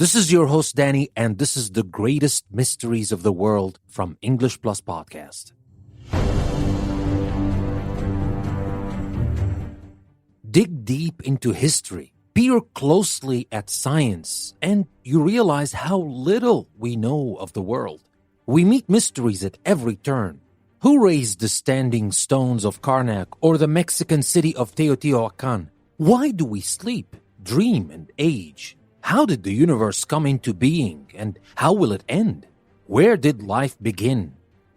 This is your host, Danny, and this is the greatest mysteries of the world from English Plus Podcast. Dig deep into history, peer closely at science, and you realize how little we know of the world. We meet mysteries at every turn. Who raised the standing stones of Karnak or the Mexican city of Teotihuacan? Why do we sleep, dream, and age? How did the universe come into being, and how will it end? Where did life begin?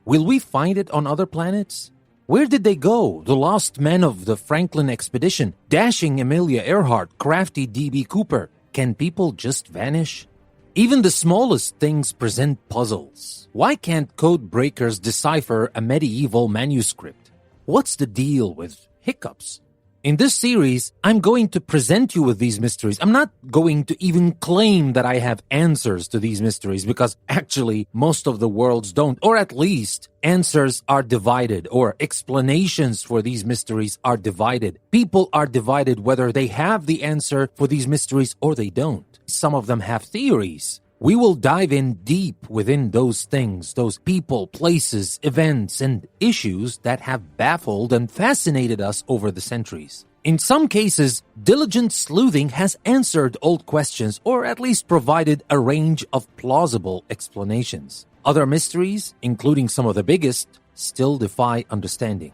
Will we find it on other planets? Where did they go, the lost men of the Franklin expedition, dashing Amelia Earhart, crafty D.B. Cooper? Can people just vanish? Even the smallest things present puzzles. Why can't code breakers decipher a medieval manuscript? What's the deal with hiccups? In this series, I'm going to present you with these mysteries. I'm not going to even claim that I have answers to these mysteries because actually most of the worlds don't, or at least answers are divided or explanations for these mysteries are divided. People are divided whether they have the answer for these mysteries or they don't. Some of them have theories. We will dive in deep within those things, those people, places, events, and issues that have baffled and fascinated us over the centuries. In some cases, diligent sleuthing has answered old questions or at least provided a range of plausible explanations. Other mysteries, including some of the biggest, still defy understanding.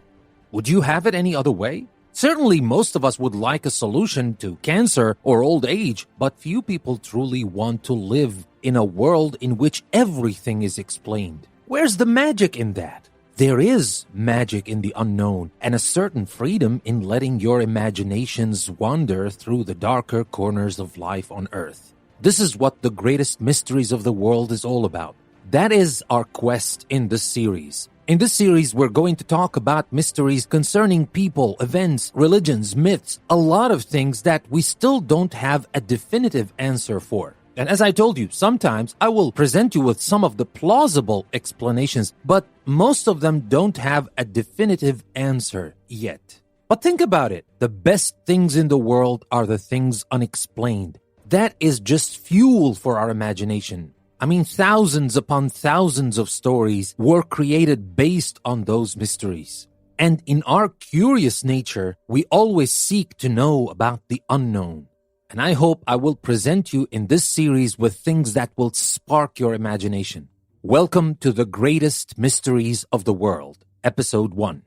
Would you have it any other way? Certainly, most of us would like a solution to cancer or old age, but few people truly want to live in a world in which everything is explained. Where's the magic in that? There is magic in the unknown and a certain freedom in letting your imaginations wander through the darker corners of life on Earth. This is what the greatest mysteries of the world is all about. That is our quest in this series. In this series, we're going to talk about mysteries concerning people, events, religions, myths, a lot of things that we still don't have a definitive answer for. And as I told you, sometimes I will present you with some of the plausible explanations, but most of them don't have a definitive answer yet. But think about it. The best things in the world are the things unexplained. That is just fuel for our imagination. I mean, thousands upon thousands of stories were created based on those mysteries. And in our curious nature, we always seek to know about the unknown. And I hope I will present you in this series with things that will spark your imagination. Welcome to the greatest mysteries of the world, Episode 1.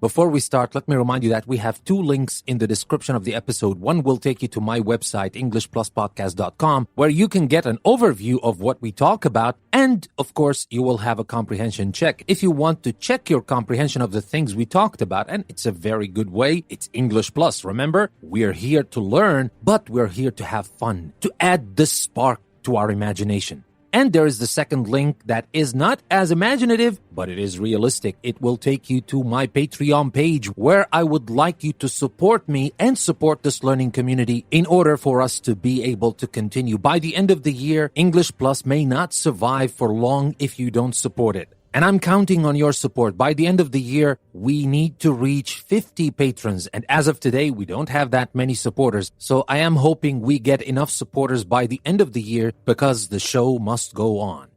Before we start, let me remind you that we have two links in the description of the episode. One will take you to my website, EnglishPlusPodcast.com, where you can get an overview of what we talk about. And, of course, you will have a comprehension check if you want to check your comprehension of the things we talked about. And it's a very good way. It's English Plus. Remember, we're here to learn, but we're here to have fun, to add this spark to our imagination. And there is the second link that is not as imaginative, but it is realistic. It will take you to my Patreon page where I would like you to support me and support this learning community in order for us to be able to continue. By the end of the year, English Plus may not survive for long if you don't support it. And I'm counting on your support. By the end of the year, we need to reach 50 patrons. And as of today, we don't have that many supporters. So I am hoping we get enough supporters by the end of the year because the show must go on.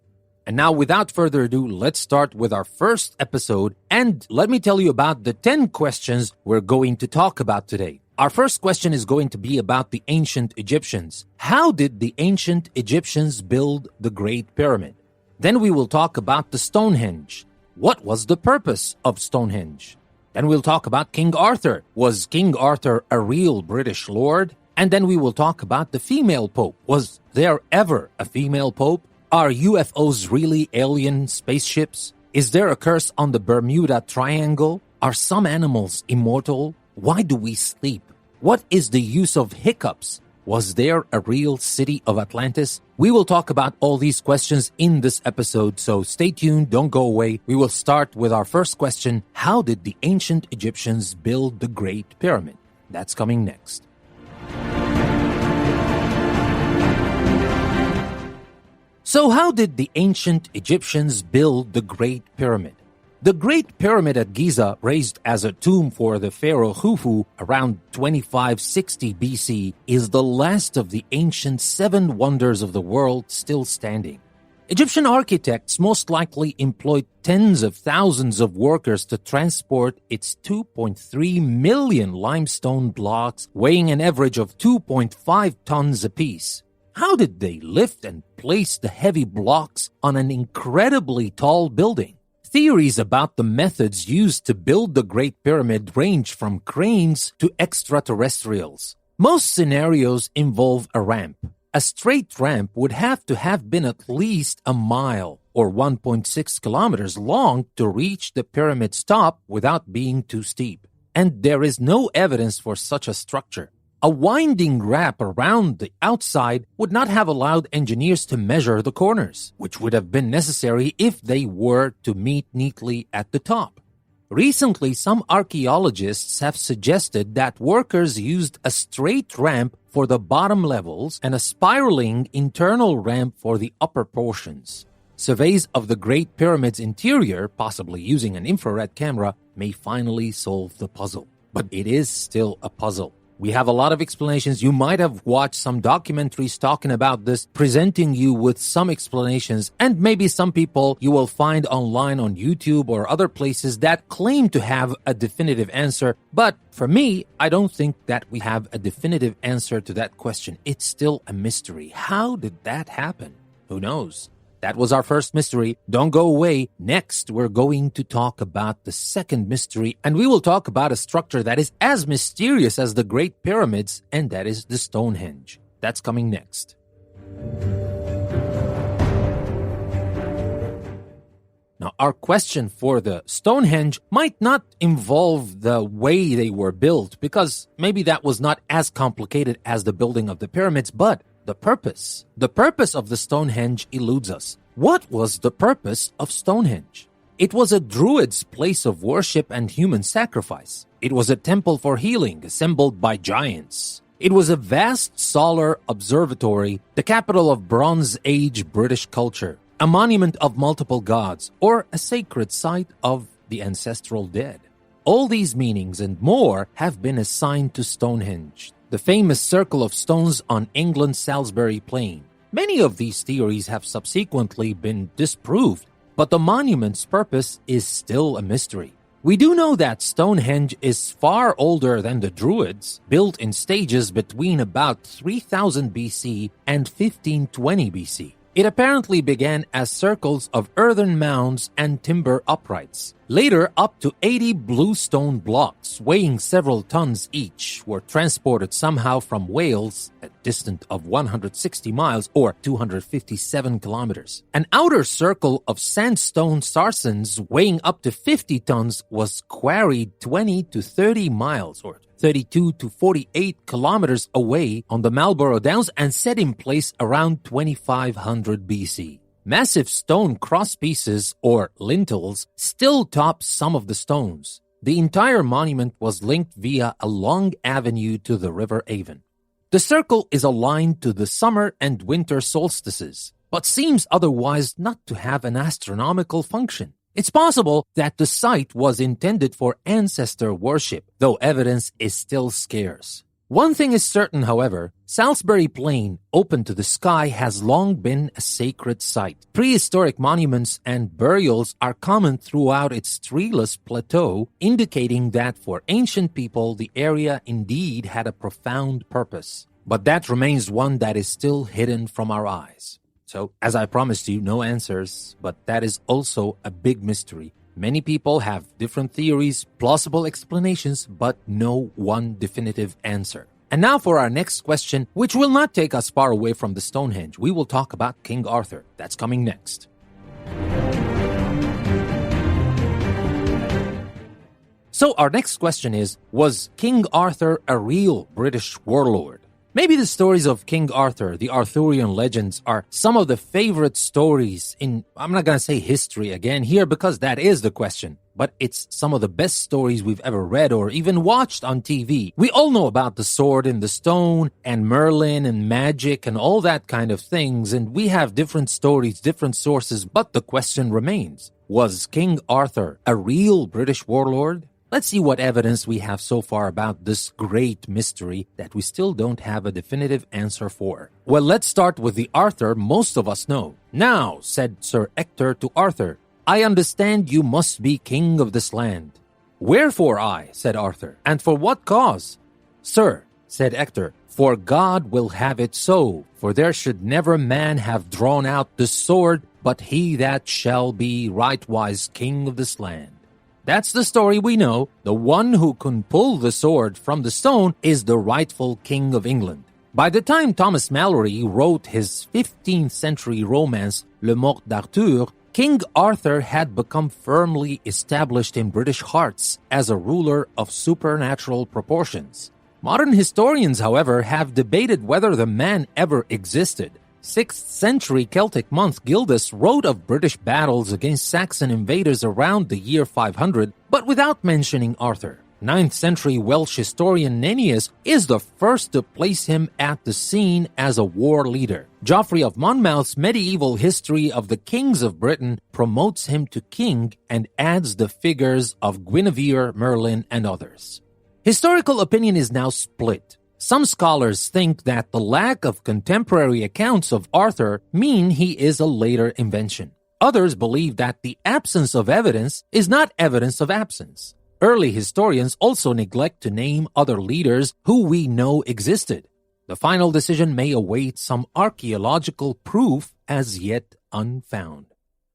And now, without further ado, let's start with our first episode. And let me tell you about the 10 questions we're going to talk about today. Our first question is going to be about the ancient Egyptians. How did the ancient Egyptians build the Great Pyramid? Then we will talk about the Stonehenge. What was the purpose of Stonehenge? Then we'll talk about King Arthur. Was King Arthur a real British lord? And then we will talk about the female pope. Was there ever a female pope? Are UFOs really alien spaceships? Is there a curse on the Bermuda Triangle? Are some animals immortal? Why do we sleep? What is the use of hiccups? Was there a real city of Atlantis? We will talk about all these questions in this episode, so stay tuned, don't go away. We will start with our first question. How did the ancient Egyptians build the Great Pyramid? That's coming next. So how did the ancient Egyptians build the Great Pyramid? The Great Pyramid at Giza, raised as a tomb for the pharaoh Khufu around 2560 BC, is the last of the ancient seven wonders of the world still standing. Egyptian architects most likely employed tens of thousands of workers to transport its 2.3 million limestone blocks, weighing an average of 2.5 tons apiece. How did they lift and place the heavy blocks on an incredibly tall building? Theories about the methods used to build the Great Pyramid range from cranes to extraterrestrials. Most scenarios involve a ramp. A straight ramp would have to have been at least a mile or 1.6 kilometers long to reach the pyramid's top without being too steep. And there is no evidence for such a structure. A winding wrap around the outside would not have allowed engineers to measure the corners, which would have been necessary if they were to meet neatly at the top. Recently, some archaeologists have suggested that workers used a straight ramp for the bottom levels and a spiraling internal ramp for the upper portions. Surveys of the Great Pyramid's interior, possibly using an infrared camera, may finally solve the puzzle. But it is still a puzzle. We have a lot of explanations. You might have watched some documentaries talking about this, presenting you with some explanations, and maybe some people you will find online on YouTube or other places that claim to have a definitive answer. But for me, I don't think that we have a definitive answer to that question. It's still a mystery. How did that happen? Who knows? That was our first mystery. Don't go away. Next, we're going to talk about the second mystery, and we will talk about a structure that is as mysterious as the Great Pyramids, and that is the Stonehenge. That's coming next. Now, our question for the Stonehenge might not involve the way they were built, because maybe that was not as complicated as the building of the pyramids, but the purpose of the Stonehenge eludes us. What was the purpose of Stonehenge? It was a druid's place of worship and human sacrifice. It was a temple for healing assembled by giants. It was a vast solar observatory, the capital of Bronze Age British culture, a monument of multiple gods, or a sacred site of the ancestral dead. All these meanings and more have been assigned to Stonehenge, the famous circle of stones on England's Salisbury Plain. Many of these theories have subsequently been disproved, but the monument's purpose is still a mystery. We do know that Stonehenge is far older than the Druids, built in stages between about 3000 BC and 1520 BC. It apparently began as circles of earthen mounds and timber uprights. Later, up to 80 bluestone blocks, weighing several tons each, were transported somehow from Wales, a distance of 160 miles or 257 kilometers. An outer circle of sandstone sarcens weighing up to 50 tons was quarried 20 to 30 miles or 32 to 48 kilometers away on the Marlborough Downs and set in place around 2500 BC. Massive stone crosspieces, or lintels, still top some of the stones. The entire monument was linked via a long avenue to the River Avon. The circle is aligned to the summer and winter solstices, but seems otherwise not to have an astronomical function. It's possible that the site was intended for ancestor worship, though evidence is still scarce. One thing is certain, however, Salisbury Plain, open to the sky, has long been a sacred site. Prehistoric monuments and burials are common throughout its treeless plateau, indicating that for ancient people the area indeed had a profound purpose. But that remains one that is still hidden from our eyes. So, as I promised you, no answers, but that is also a big mystery. Many people have different theories, plausible explanations, but no one definitive answer. And now for our next question, which will not take us far away from the Stonehenge. We will talk about King Arthur. That's coming next. So our next question is, was King Arthur a real British warlord? Maybe the stories of King Arthur, the Arthurian legends, are some of the favorite stories in, I'm not going to say history again here because that is the question, but it's some of the best stories we've ever read or even watched on TV. We all know about the sword and the stone and Merlin and magic and all that kind of things, and we have different stories, different sources, but the question remains, was King Arthur a real British warlord? Let's see what evidence we have so far about this great mystery that we still don't have a definitive answer for. Well, let's start with the Arthur most of us know. "Now," said Sir Ector to Arthur, "I understand you must be king of this land." "Wherefore I?" said Arthur, "and for what cause?" "Sir," said Ector, "for God will have it so, for there should never man have drawn out the sword, but he that shall be rightwise king of this land." That's the story we know. The one who can pull the sword from the stone is the rightful king of England. By the time Thomas Malory wrote his 15th century romance, Le Morte d'Arthur, King Arthur had become firmly established in British hearts as a ruler of supernatural proportions. Modern historians, however, have debated whether the man ever existed. 6th century Celtic monk Gildas wrote of British battles against Saxon invaders around the year 500, but without mentioning Arthur. 9th century Welsh historian Nennius is the first to place him at the scene as a war leader. Geoffrey of Monmouth's medieval history of the kings of Britain promotes him to king and adds the figures of Guinevere, Merlin, and others. Historical opinion is now split. Some scholars think that the lack of contemporary accounts of Arthur mean he is a later invention. Others believe that the absence of evidence is not evidence of absence. Early historians also neglect to name other leaders who we know existed. The final decision may await some archaeological proof as yet unfound.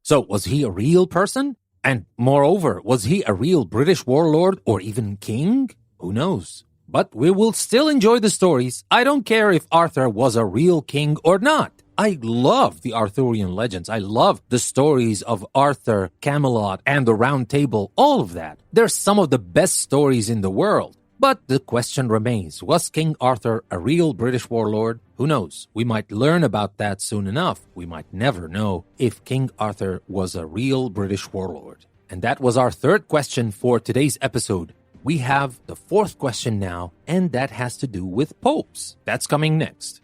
So, was he a real person? And moreover, was he a real British warlord or even king? Who knows? But we will still enjoy the stories. I don't care if Arthur was a real king or not. I love the Arthurian legends. I love the stories of Arthur, Camelot, and the Round Table, all of that. They're some of the best stories in the world. But the question remains, was King Arthur a real British warlord? Who knows? We might learn about that soon enough. We might never know if King Arthur was a real British warlord. And that was our third question for today's episode. We have the fourth question now, and that has to do with popes. That's coming next.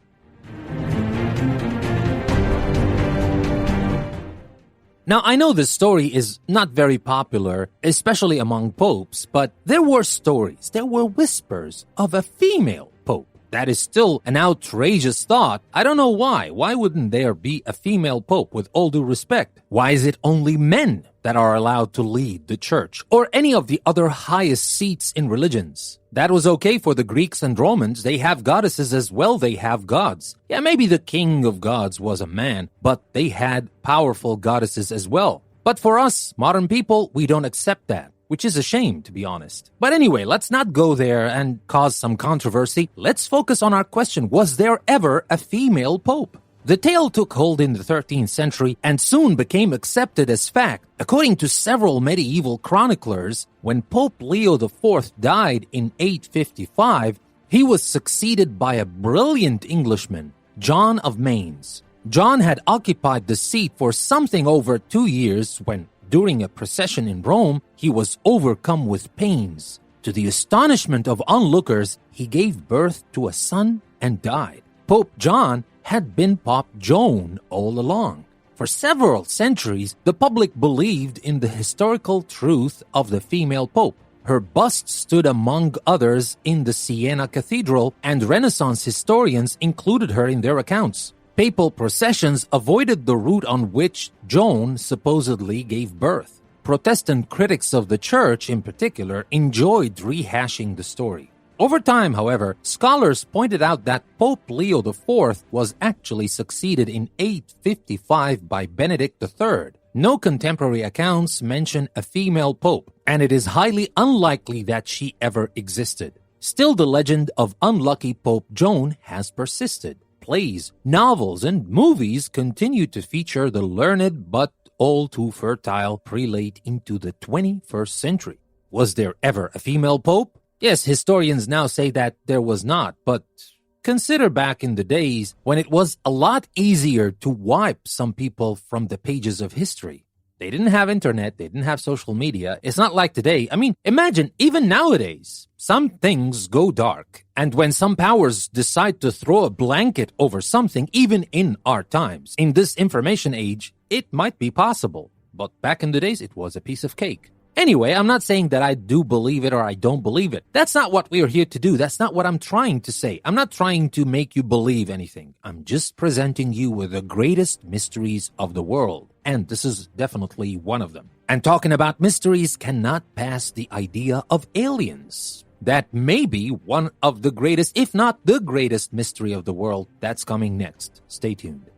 Now, I know this story is not very popular, especially among popes, but there were stories, there were whispers of a female pope. That is still an outrageous thought. I don't know why. Why wouldn't there be a female pope, with all due respect? Why is it only men that are allowed to lead the church or any of the other highest seats in religions? That was okay for the Greeks and Romans. They have goddesses as well. They have gods. Yeah, maybe the king of gods was a man, but they had powerful goddesses as well. But for us, modern people, we don't accept that, which is a shame, to be honest. But anyway, let's not go there and cause some controversy. Let's focus on our question. Was there ever a female pope? The tale took hold in the 13th century and soon became accepted as fact. According to several medieval chroniclers, when Pope Leo IV died in 855, he was succeeded by a brilliant Englishman, John of Mainz. John had occupied the seat for something over 2 years when, during a procession in Rome, he was overcome with pains. To the astonishment of onlookers, he gave birth to a son and died. Pope John had been Pope Joan all along. For several centuries, the public believed in the historical truth of the female pope. Her bust stood among others in the Siena Cathedral, and Renaissance historians included her in their accounts. Papal processions avoided the route on which Joan supposedly gave birth. Protestant critics of the church, in particular, enjoyed rehashing the story. Over time, however, scholars pointed out that Pope Leo IV was actually succeeded in 855 by Benedict III. No contemporary accounts mention a female pope, and it is highly unlikely that she ever existed. Still, the legend of unlucky Pope Joan has persisted. Plays, novels, and movies continue to feature the learned but all too fertile prelate into the 21st century. Was there ever a female pope? Yes, historians now say that there was not, but consider back in the days when it was a lot easier to wipe some people from the pages of history. They didn't have internet, they didn't have social media. It's not like today. I mean, imagine, even nowadays, some things go dark. And when some powers decide to throw a blanket over something, even in our times, in this information age, it might be possible. But back in the days, it was a piece of cake. Anyway, I'm not saying that I do believe it or I don't believe it. That's not what we're here to do. That's not what I'm trying to say. I'm not trying to make you believe anything. I'm just presenting you with the greatest mysteries of the world. And this is definitely one of them. And talking about mysteries cannot pass the idea of aliens. That may be one of the greatest, if not the greatest mystery of the world. That's coming next. Stay tuned.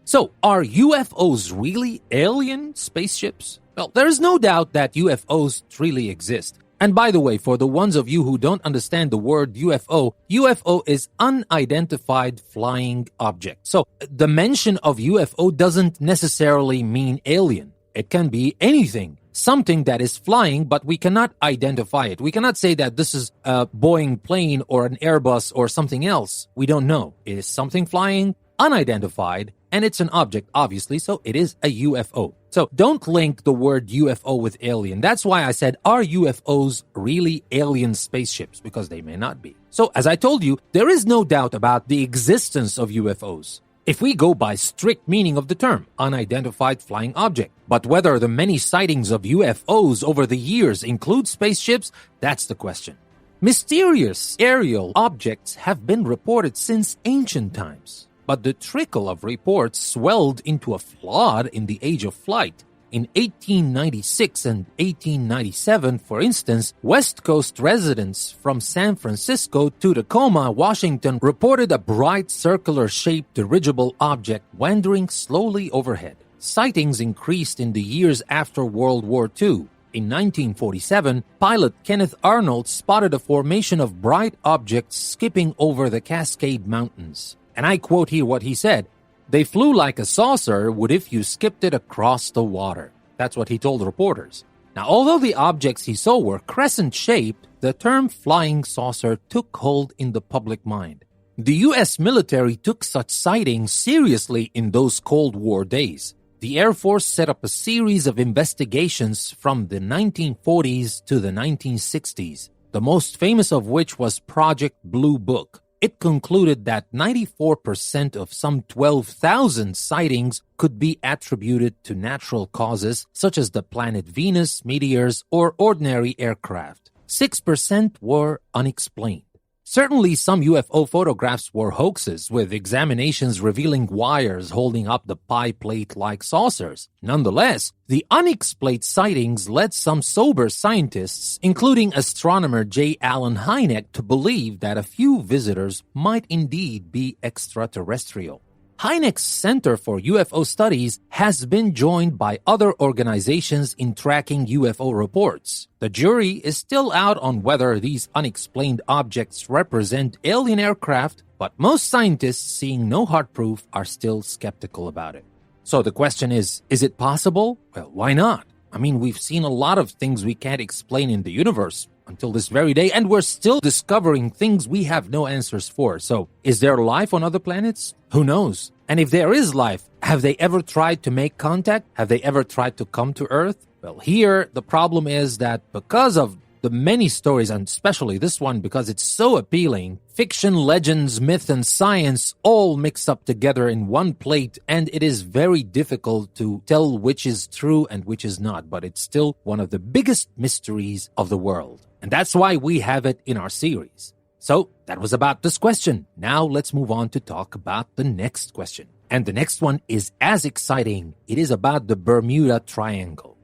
So, are UFOs really alien spaceships? Well, there is no doubt that UFOs really exist. And by the way, for the ones of you who don't understand the word UFO, UFO is unidentified flying object. So, the mention of UFO doesn't necessarily mean alien. It can be anything, something that is flying, but we cannot identify it. We cannot say that this is a Boeing plane or an Airbus or something else. We don't know. It is something flying, unidentified, and it's an object, obviously, so it is a UFO. So don't link the word UFO with alien. That's why I said, are UFOs really alien spaceships? Because they may not be. So as I told you, there is no doubt about the existence of UFOs. If we go by strict meaning of the term, unidentified flying object. But whether the many sightings of UFOs over the years include spaceships, that's the question. Mysterious aerial objects have been reported since ancient times. But the trickle of reports swelled into a flood in the age of flight. In 1896 and 1897, for instance, West Coast residents from San Francisco to Tacoma, Washington, reported a bright circular-shaped dirigible object wandering slowly overhead. Sightings increased in the years after World War II. In 1947, pilot Kenneth Arnold spotted a formation of bright objects skipping over the Cascade Mountains. And I quote here what he said, "They flew like a saucer would if you skipped it across the water." That's what he told reporters. Now, although the objects he saw were crescent-shaped, the term flying saucer took hold in the public mind. The U.S. military took such sightings seriously in those Cold War days. The Air Force set up a series of investigations from the 1940s to the 1960s, the most famous of which was Project Blue Book. It concluded that 94% of some 12,000 sightings could be attributed to natural causes such as the planet Venus, meteors, or ordinary aircraft. 6% were unexplained. Certainly, some UFO photographs were hoaxes, with examinations revealing wires holding up the pie plate-like saucers. Nonetheless, the unexplained sightings led some sober scientists, including astronomer J. Allen Hynek, to believe that a few visitors might indeed be extraterrestrial. Hynek's Center for UFO Studies has been joined by other organizations in tracking UFO reports. The jury is still out on whether these unexplained objects represent alien aircraft, but most scientists, seeing no hard proof, are still skeptical about it. So the question is it possible? Well, why not? I mean, we've seen a lot of things we can't explain in the universe until this very day, and we're still discovering things we have no answers for. So, is there life on other planets? Who knows? And if there is life, have they ever tried to make contact? Have they ever tried to come to Earth? Well, here, the problem is that because of the many stories, and especially this one because it's so appealing, fiction, legends, myth, and science all mix up together in one plate, and it is very difficult to tell which is true and which is not, but it's still one of the biggest mysteries of the world. And that's why we have it in our series. So, that was about this question. Now let's move on to talk about the next question. And the next one is as exciting. It is about the Bermuda Triangle.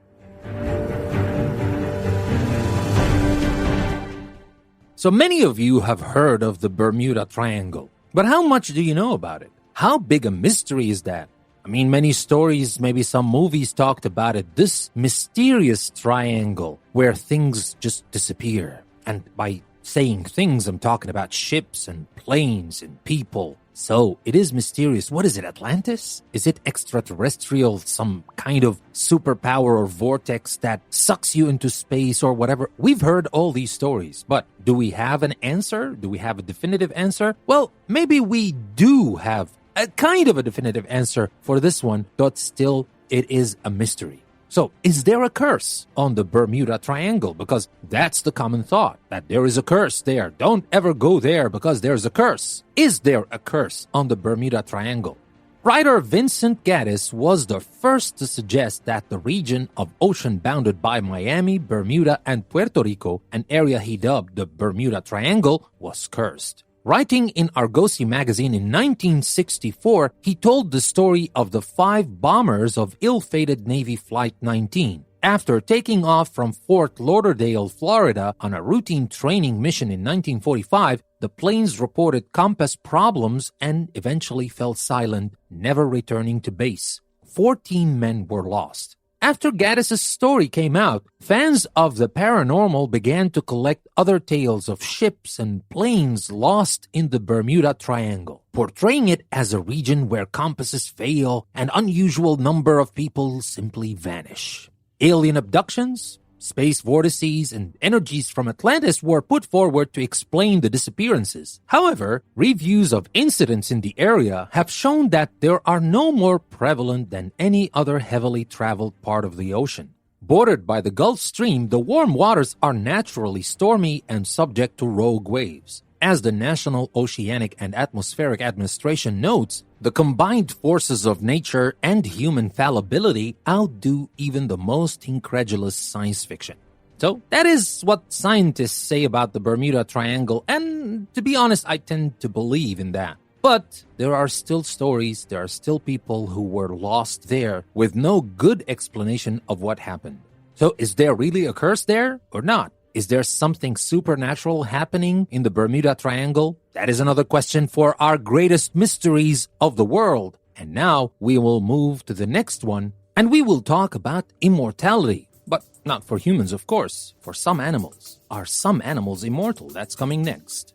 So many of you have heard of the Bermuda Triangle, but how much do you know about it? How big a mystery is that? I mean, many stories, maybe some movies talked about it, this mysterious triangle where things just disappear. And by saying things, I'm talking about ships and planes and people. So, it is mysterious. What is it, Atlantis? Is it extraterrestrial, some kind of superpower or vortex that sucks you into space or whatever? We've heard all these stories, but do we have an answer? Do we have a definitive answer? Well, maybe we do have a kind of a definitive answer for this one, but still, it is a mystery. So, is there a curse on the Bermuda Triangle? Because that's the common thought, that there is a curse there. Don't ever go there because there's a curse. Is there a curse on the Bermuda Triangle? Writer Vincent Gaddis was the first to suggest that the region of ocean bounded by Miami, Bermuda, and Puerto Rico, an area he dubbed the Bermuda Triangle, was cursed. Writing in Argosy magazine in 1964, he told the story of the 5 bombers of ill-fated Navy Flight 19. After taking off from Fort Lauderdale, Florida, on a routine training mission in 1945, the planes reported compass problems and eventually fell silent, never returning to base. 14 men were lost. After Gaddis' story came out, fans of the paranormal began to collect other tales of ships and planes lost in the Bermuda Triangle, portraying it as a region where compasses fail and unusual number of people simply vanish. Alien abductions, space vortices, and energies from Atlantis were put forward to explain the disappearances. However, reviews of incidents in the area have shown that they are no more prevalent than any other heavily traveled part of the ocean. Bordered by the Gulf Stream, the warm waters are naturally stormy and subject to rogue waves. As the National Oceanic and Atmospheric Administration notes, the combined forces of nature and human fallibility outdo even the most incredulous science fiction. So that is what scientists say about the Bermuda Triangle, and to be honest, I tend to believe in that. But there are still stories, there are still people who were lost there with no good explanation of what happened. So is there really a curse there or not? Is there something supernatural happening in the Bermuda Triangle? That is another question for our greatest mysteries of the world. And now we will move to the next one, and we will talk about immortality. But not for humans, of course, for some animals. Are some animals immortal? That's coming next.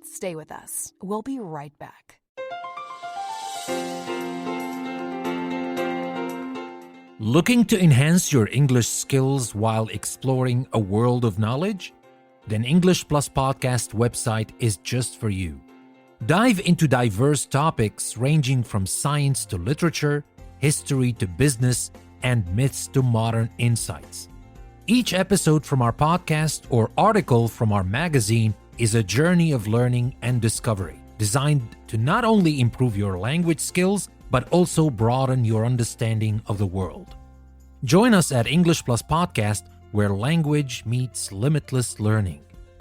Stay with us. We'll be right back. Looking to enhance your English skills while exploring a world of knowledge? Then English Plus Podcast website is just for you. Dive into diverse topics ranging from science to literature, history to business, and myths to modern insights. Each episode from our podcast or article from our magazine is a journey of learning and discovery, designed to not only improve your language skills, but also broaden your understanding of the world. Join us at English Plus Podcast, where language meets limitless learning.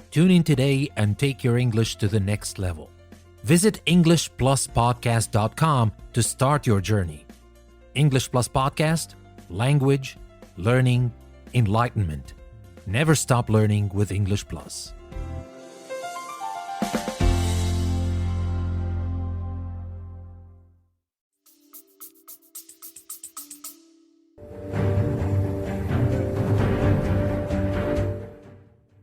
Tune in today and take your English to the next level. Visit EnglishPlusPodcast.com to start your journey. English Plus Podcast, language, learning, enlightenment. Never stop learning with English Plus.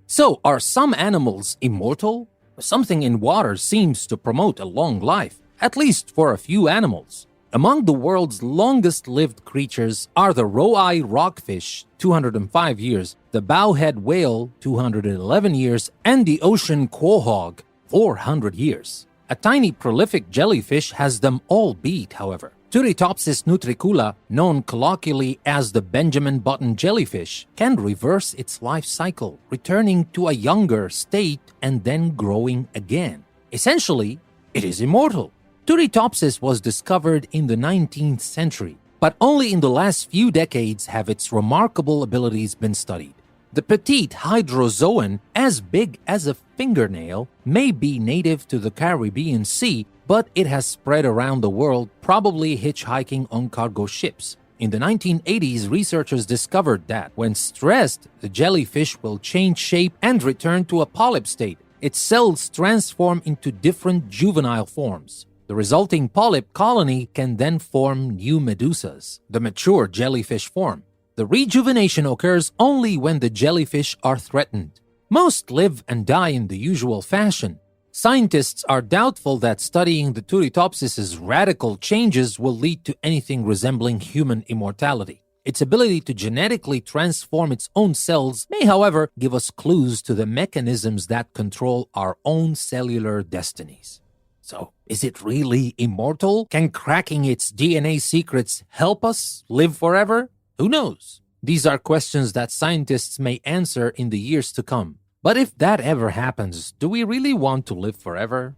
So, are some animals immortal? Something in water seems to promote a long life, at least for a few animals. Among the world's longest-lived creatures are the roe-eye rockfish, 205 years, the bowhead whale, 211 years, and the ocean quahog, 400 years. A tiny prolific jellyfish has them all beat, however. Turritopsis nutricula, known colloquially as the Benjamin Button jellyfish, can reverse its life cycle, returning to a younger state and then growing again. Essentially, it is immortal. Turritopsis was discovered in the 19th century, but only in the last few decades have its remarkable abilities been studied. The petite hydrozoan, as big as a fingernail, may be native to the Caribbean Sea, but it has spread around the world, probably hitchhiking on cargo ships. In the 1980s, researchers discovered that when stressed, the jellyfish will change shape and return to a polyp state. Its cells transform into different juvenile forms. The resulting polyp colony can then form new medusas, the mature jellyfish form. The rejuvenation occurs only when the jellyfish are threatened. Most live and die in the usual fashion. Scientists are doubtful that studying the Turritopsis' radical changes will lead to anything resembling human immortality. Its ability to genetically transform its own cells may, however, give us clues to the mechanisms that control our own cellular destinies. So, is it really immortal? Can cracking its DNA secrets help us live forever? Who knows? These are questions that scientists may answer in the years to come. But if that ever happens, do we really want to live forever?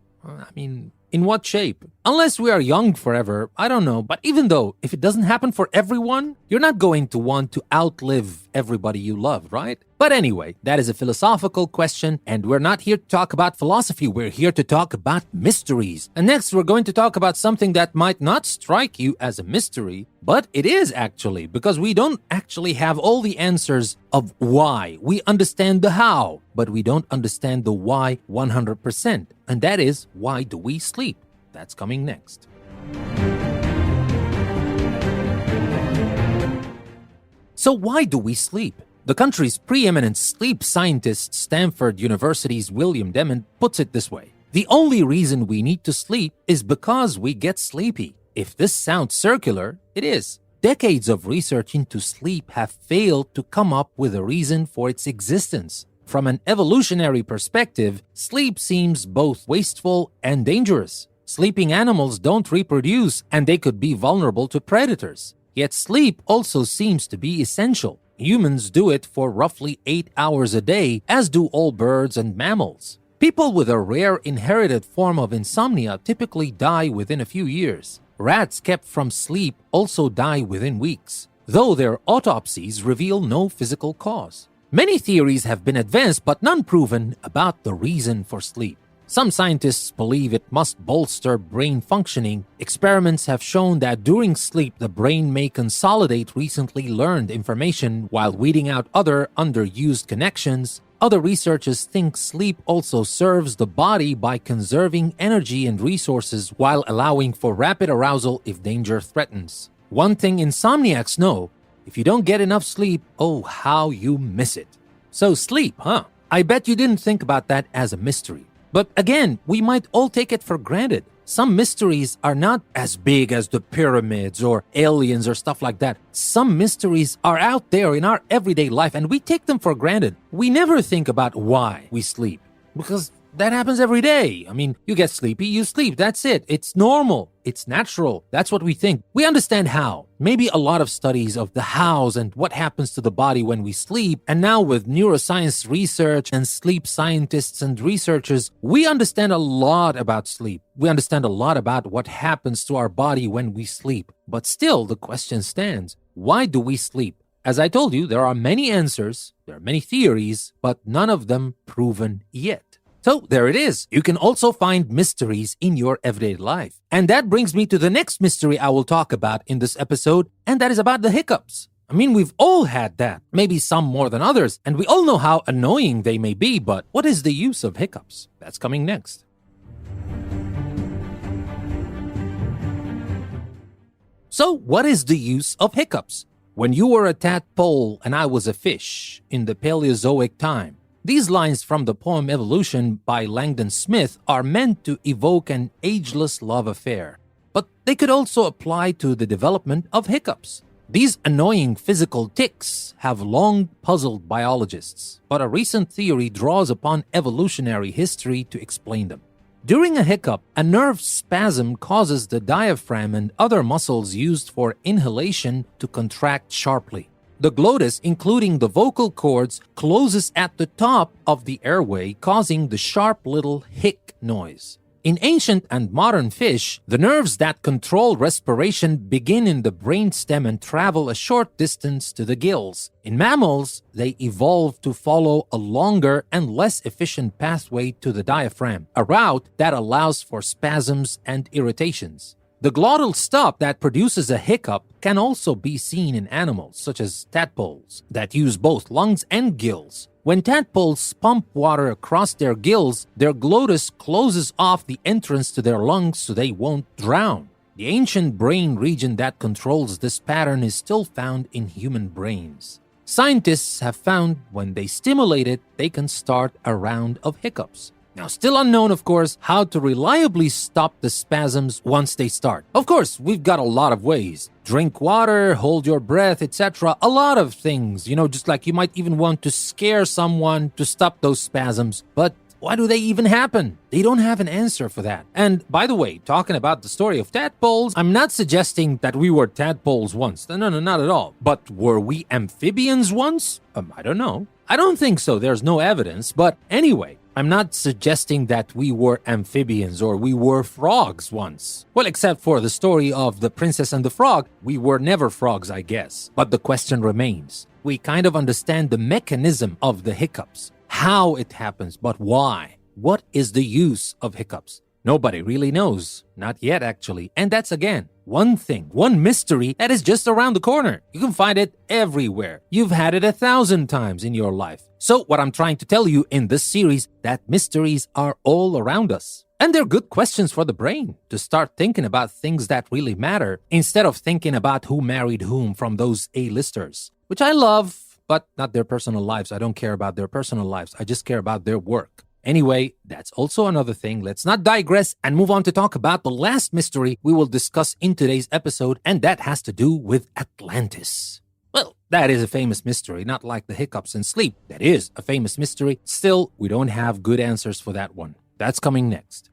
In what shape? Unless we are young forever, I don't know. But even though, if it doesn't happen for everyone, you're not going to want to outlive everybody you love, right? But anyway, that is a philosophical question, and we're not here to talk about philosophy. We're here to talk about mysteries. And next, we're going to talk about something that might not strike you as a mystery, but it is actually, because we don't actually have all the answers of why. We understand the how, but we don't understand the why 100%. And that is, why do we sleep? That's coming next. So why do we sleep? The country's preeminent sleep scientist, Stanford University's William Dement, puts it this way. The only reason we need to sleep is because we get sleepy. If this sounds circular, it is. Decades of research into sleep have failed to come up with a reason for its existence. From an evolutionary perspective, sleep seems both wasteful and dangerous. Sleeping animals don't reproduce, and they could be vulnerable to predators. Yet sleep also seems to be essential. Humans do it for roughly 8 hours a day, as do all birds and mammals. People with a rare inherited form of insomnia typically die within a few years. Rats kept from sleep also die within weeks, though their autopsies reveal no physical cause. Many theories have been advanced but none proven about the reason for sleep. Some scientists believe it must bolster brain functioning. Experiments have shown that during sleep, the brain may consolidate recently learned information while weeding out other underused connections. Other researchers think sleep also serves the body by conserving energy and resources while allowing for rapid arousal if danger threatens. One thing insomniacs know, if you don't get enough sleep, oh, how you miss it. So sleep, huh? I bet you didn't think about that as a mystery. But again, we might all take it for granted. Some mysteries are not as big as the pyramids or aliens or stuff like that. Some mysteries are out there in our everyday life and we take them for granted. We never think about why we sleep because that happens every day. You get sleepy, you sleep. That's it. It's normal. It's natural. That's what we think. We understand how. Maybe a lot of studies of the hows and what happens to the body when we sleep. And now with neuroscience research and sleep scientists and researchers, we understand a lot about sleep. We understand a lot about what happens to our body when we sleep. But still, the question stands. Why do we sleep? As I told you, there are many answers, there are many theories, but none of them proven yet. So there it is. You can also find mysteries in your everyday life. And that brings me to the next mystery I will talk about in this episode, and that is about the hiccups. We've all had that, maybe some more than others, and we all know how annoying they may be, but what is the use of hiccups? That's coming next. So what is the use of hiccups? When you were a tadpole and I was a fish in the Paleozoic time, these lines from the poem Evolution by Langdon Smith are meant to evoke an ageless love affair, but they could also apply to the development of hiccups. These annoying physical tics have long puzzled biologists, but a recent theory draws upon evolutionary history to explain them. During a hiccup, a nerve spasm causes the diaphragm and other muscles used for inhalation to contract sharply. The glottis, including the vocal cords, closes at the top of the airway, causing the sharp little hic noise. In ancient and modern fish, the nerves that control respiration begin in the brainstem and travel a short distance to the gills. In mammals, they evolved to follow a longer and less efficient pathway to the diaphragm, a route that allows for spasms and irritations. The glottal stop that produces a hiccup can also be seen in animals, such as tadpoles, that use both lungs and gills. When tadpoles pump water across their gills, their glottis closes off the entrance to their lungs so they won't drown. The ancient brain region that controls this pattern is still found in human brains. Scientists have found when they stimulate it, they can start a round of hiccups. Now, still unknown, of course, how to reliably stop the spasms once they start. Of course, we've got a lot of ways. Drink water, hold your breath, etc. A lot of things, just like you might even want to scare someone to stop those spasms. But why do they even happen? They don't have an answer for that. And by the way, talking about the story of tadpoles, I'm not suggesting that we were tadpoles once. No, not at all. But were we amphibians once? I don't know. I don't think so. There's no evidence. But anyway, I'm not suggesting that we were amphibians or we were frogs once. Well, except for the story of the princess and the frog, we were never frogs, I guess. But the question remains. We kind of understand the mechanism of the hiccups. How it happens, but why? What is the use of hiccups? Nobody really knows. Not yet, actually. And that's, again, one thing, one mystery that is just around the corner. You can find it everywhere. You've had it 1,000 times in your life. So what I'm trying to tell you in this series, that mysteries are all around us. And they're good questions for the brain to start thinking about things that really matter instead of thinking about who married whom from those A-listers, which I love, but not their personal lives. I don't care about their personal lives. I just care about their work. Anyway, that's also another thing. Let's not digress and move on to talk about the last mystery we will discuss in today's episode, and that has to do with Atlantis. Well, that is a famous mystery, not like the hiccups and sleep. That is a famous mystery. Still, we don't have good answers for that one. That's coming next.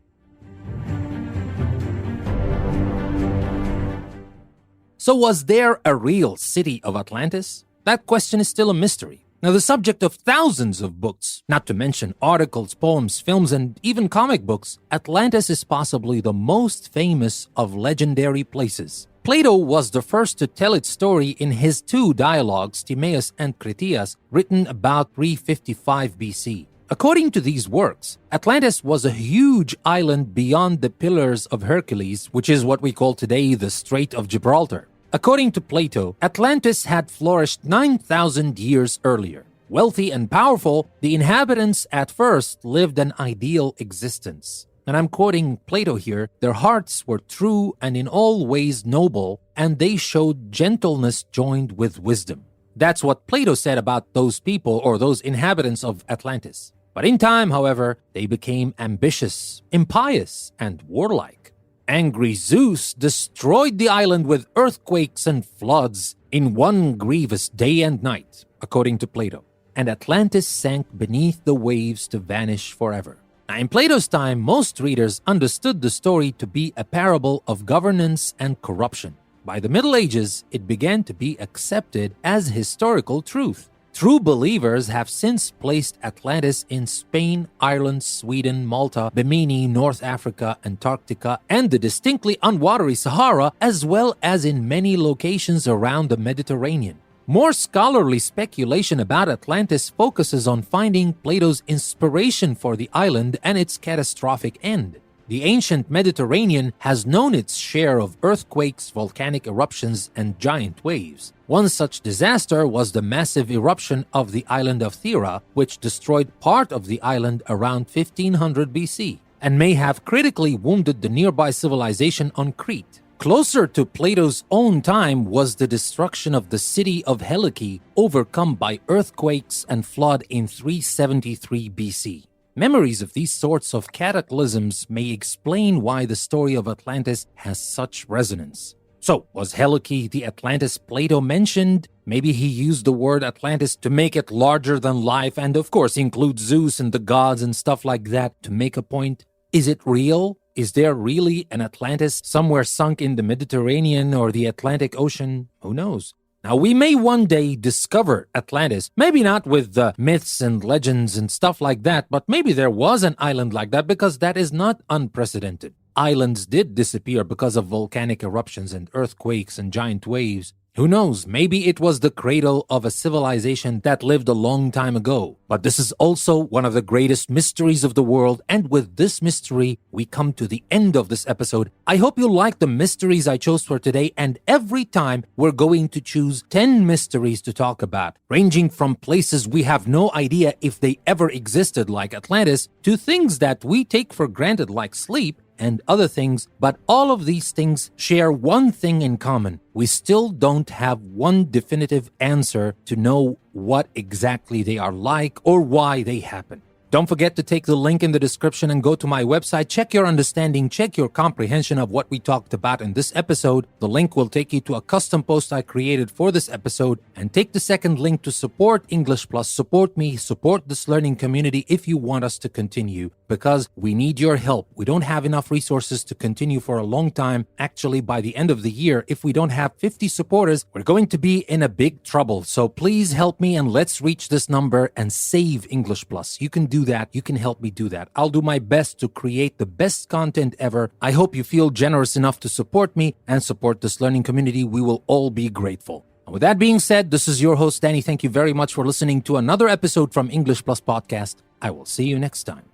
So was there a real city of Atlantis? That question is still a mystery. Now, the subject of thousands of books, not to mention articles, poems, films, and even comic books, Atlantis is possibly the most famous of legendary places. Plato was the first to tell its story in his 2 dialogues, Timaeus and Critias, written about 355 BC. According to these works, Atlantis was a huge island beyond the Pillars of Hercules, which is what we call today the Strait of Gibraltar. According to Plato, Atlantis had flourished 9,000 years earlier. Wealthy and powerful, the inhabitants at first lived an ideal existence. And I'm quoting Plato here, their hearts were true and in all ways noble, and they showed gentleness joined with wisdom. That's what Plato said about those people or those inhabitants of Atlantis. But in time, however, they became ambitious, impious, and warlike. Angry Zeus destroyed the island with earthquakes and floods in one grievous day and night, according to Plato. And Atlantis sank beneath the waves to vanish forever. Now, in Plato's time, most readers understood the story to be a parable of governance and corruption. By the Middle Ages, it began to be accepted as historical truth. True believers have since placed Atlantis in Spain, Ireland, Sweden, Malta, Bimini, North Africa, Antarctica, and the distinctly unwatery Sahara, as well as in many locations around the Mediterranean. More scholarly speculation about Atlantis focuses on finding Plato's inspiration for the island and its catastrophic end. The ancient Mediterranean has known its share of earthquakes, volcanic eruptions, and giant waves. One such disaster was the massive eruption of the island of Thera, which destroyed part of the island around 1500 BC, and may have critically wounded the nearby civilization on Crete. Closer to Plato's own time was the destruction of the city of Helike, overcome by earthquakes and flood in 373 BC. Memories of these sorts of cataclysms may explain why the story of Atlantis has such resonance. So, was Helike the Atlantis Plato mentioned? Maybe he used the word Atlantis to make it larger than life and of course include Zeus and the gods and stuff like that to make a point. Is it real? Is there really an Atlantis somewhere sunk in the Mediterranean or the Atlantic Ocean? Who knows? Now, we may one day discover Atlantis, maybe not with the myths and legends and stuff like that, but maybe there was an island like that because that is not unprecedented. Islands did disappear because of volcanic eruptions and earthquakes and giant waves. Who knows, maybe it was the cradle of a civilization that lived a long time ago. But this is also one of the greatest mysteries of the world, and with this mystery, we come to the end of this episode. I hope you like the mysteries I chose for today, and every time we're going to choose 10 mysteries to talk about, ranging from places we have no idea if they ever existed like Atlantis, to things that we take for granted like sleep, and other things, but all of these things share one thing in common. We still don't have one definitive answer to know what exactly they are like or why they happen. Don't forget to take the link in the description and go to my website. Check your understanding, check your comprehension of what we talked about in this episode. The link will take you to a custom post I created for this episode. And take the second link to support English Plus, support me, support this learning community if you want us to continue, because we need your help. We don't have enough resources to continue for a long time. Actually, by the end of the year, if we don't have 50 supporters, we're going to be in a big trouble. So please help me and let's reach this number and save English Plus. You can do that. You can help me do that. I'll do my best to create the best content ever. I hope you feel generous enough to support me and support this learning community. We will all be grateful. And with that being said, this is your host, Danny. Thank you very much for listening to another episode from English Plus Podcast. I will see you next time.